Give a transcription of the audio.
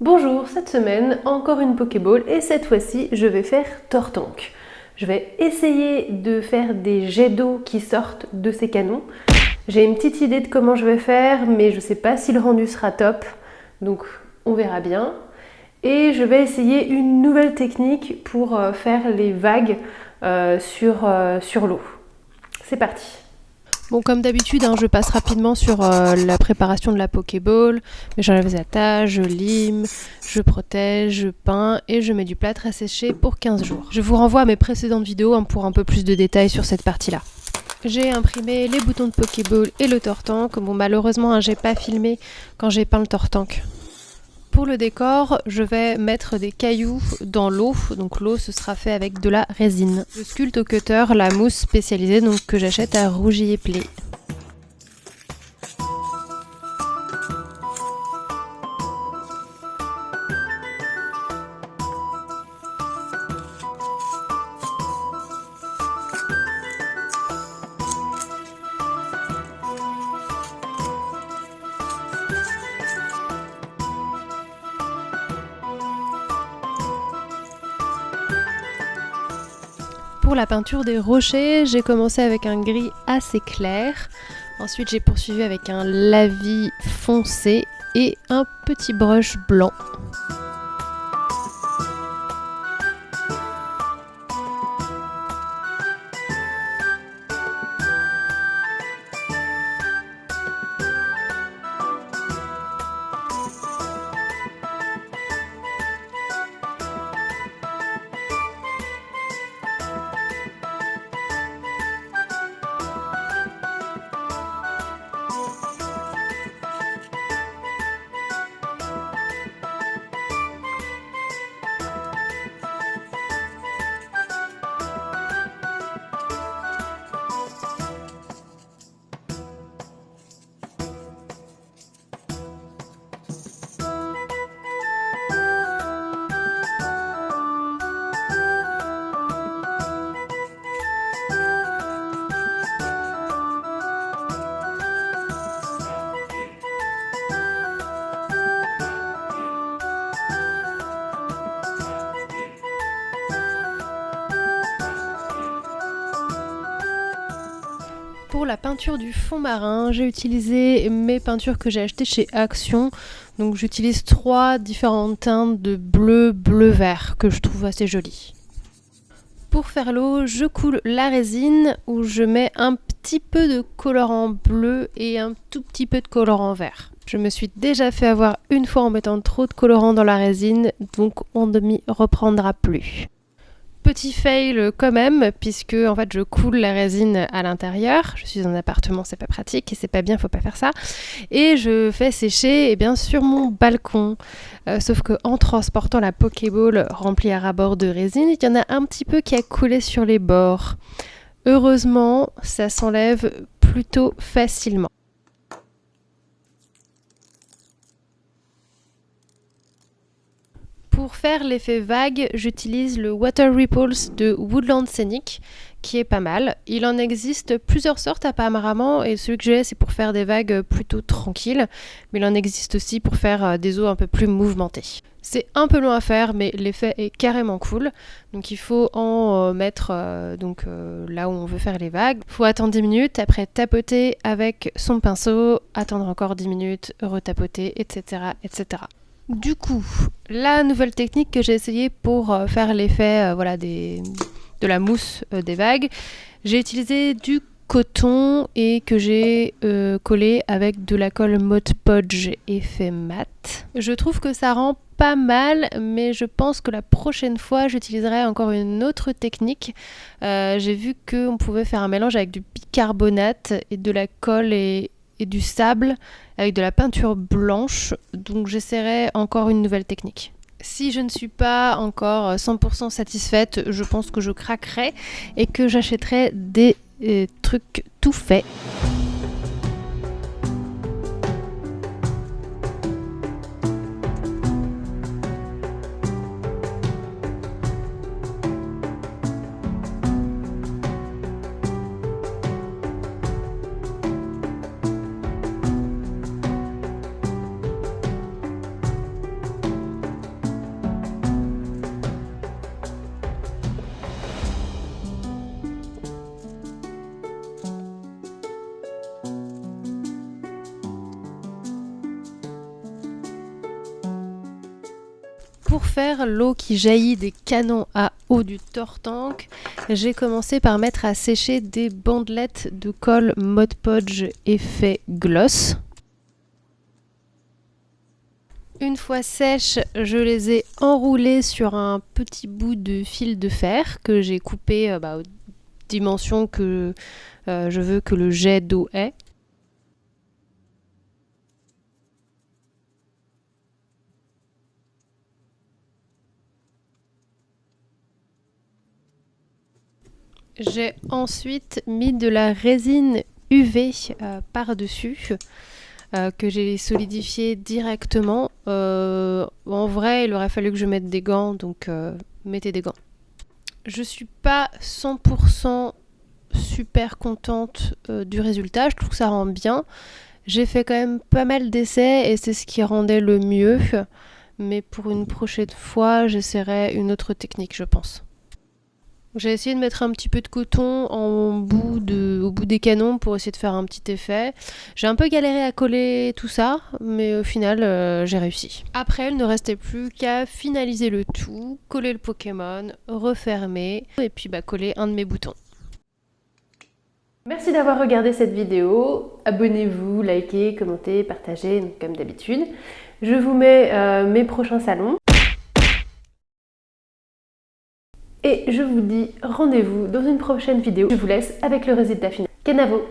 Bonjour, cette semaine, encore une Pokéball et cette fois-ci, je vais faire Tortank. Je vais essayer de faire des jets d'eau qui sortent de ces canons. J'ai une petite idée de comment je vais faire, mais je ne sais pas si le rendu sera top, donc on verra bien. Et je vais essayer une nouvelle technique pour faire les vagues sur l'eau. C'est parti! Bon, comme d'habitude, je passe rapidement sur la préparation de la Pokéball. Mais j'enlève les attaches, je lime, je protège, je peins et je mets du plâtre à sécher pour 15 jours. Je vous renvoie à mes précédentes vidéos pour un peu plus de détails sur cette partie-là. J'ai imprimé les boutons de Pokéball et le Tortank. Bon, malheureusement, j'ai pas filmé quand j'ai peint le Tortank. Pour le décor, je vais mettre des cailloux dans l'eau, donc l'eau ce sera fait avec de la résine. Je sculpte au cutter la mousse spécialisée que j'achète à Rougier Play. Pour la peinture des rochers, j'ai commencé avec un gris assez clair. Ensuite, j'ai poursuivi avec un lavis foncé et un petit brush blanc. Pour la peinture du fond marin, j'ai utilisé mes peintures que j'ai achetées chez Action. Donc j'utilise 3 différentes teintes de bleu, bleu-vert que je trouve assez jolies. Pour faire l'eau, je coule la résine où je mets un petit peu de colorant bleu et un tout petit peu de colorant vert. Je me suis déjà fait avoir une fois en mettant trop de colorant dans la résine, donc on ne m'y reprendra plus. Petit fail quand même, puisque en fait je coule la résine à l'intérieur. Je suis dans un appartement, c'est pas pratique et c'est pas bien, faut pas faire ça. Et je fais sécher sur mon balcon. Sauf que en transportant la Pokéball remplie à ras-bord de résine, il y en a un petit peu qui a coulé sur les bords. Heureusement, ça s'enlève plutôt facilement. Pour faire l'effet vague, j'utilise le Water Ripples de Woodland Scenic, qui est pas mal. Il en existe plusieurs sortes apparemment, et celui que j'ai, c'est pour faire des vagues plutôt tranquilles, mais il en existe aussi pour faire des eaux un peu plus mouvementées. C'est un peu long à faire, mais l'effet est carrément cool. Donc il faut en mettre là où on veut faire les vagues. Il faut attendre 10 minutes, après tapoter avec son pinceau, attendre encore 10 minutes, retapoter, etc., etc. Du coup, la nouvelle technique que j'ai essayée pour faire l'effet de la mousse des vagues, j'ai utilisé du coton et que j'ai collé avec de la colle Mod Podge effet mat. Je trouve que ça rend pas mal, mais je pense que la prochaine fois j'utiliserai encore une autre technique. J'ai vu qu'on pouvait faire un mélange avec du bicarbonate et de la colle et du sable avec de la peinture blanche, donc j'essaierai encore une nouvelle technique. Si je ne suis pas encore 100% satisfaite, je pense que je craquerai et que j'achèterai des trucs tout faits. Pour faire l'eau qui jaillit des canons à eau du Tortank, j'ai commencé par mettre à sécher des bandelettes de colle Mod Podge effet gloss. Une fois sèches, je les ai enroulées sur un petit bout de fil de fer que j'ai coupé aux dimensions que je veux que le jet d'eau ait. J'ai ensuite mis de la résine UV par-dessus que j'ai solidifié directement. En vrai, il aurait fallu que je mette des gants, donc mettez des gants. Je suis pas 100% super contente du résultat, je trouve que ça rend bien. J'ai fait quand même pas mal d'essais et c'est ce qui rendait le mieux. Mais pour une prochaine fois, j'essaierai une autre technique, je pense. J'ai essayé de mettre un petit peu de coton au bout des canons pour essayer de faire un petit effet. J'ai un peu galéré à coller tout ça, mais au final, j'ai réussi. Après, il ne restait plus qu'à finaliser le tout, coller le Pokémon, refermer, et puis coller un de mes boutons. Merci d'avoir regardé cette vidéo. Abonnez-vous, likez, commentez, partagez, comme d'habitude. Je vous mets mes prochains salons. Et je vous dis rendez-vous dans une prochaine vidéo. Je vous laisse avec le résultat final. Kenavo!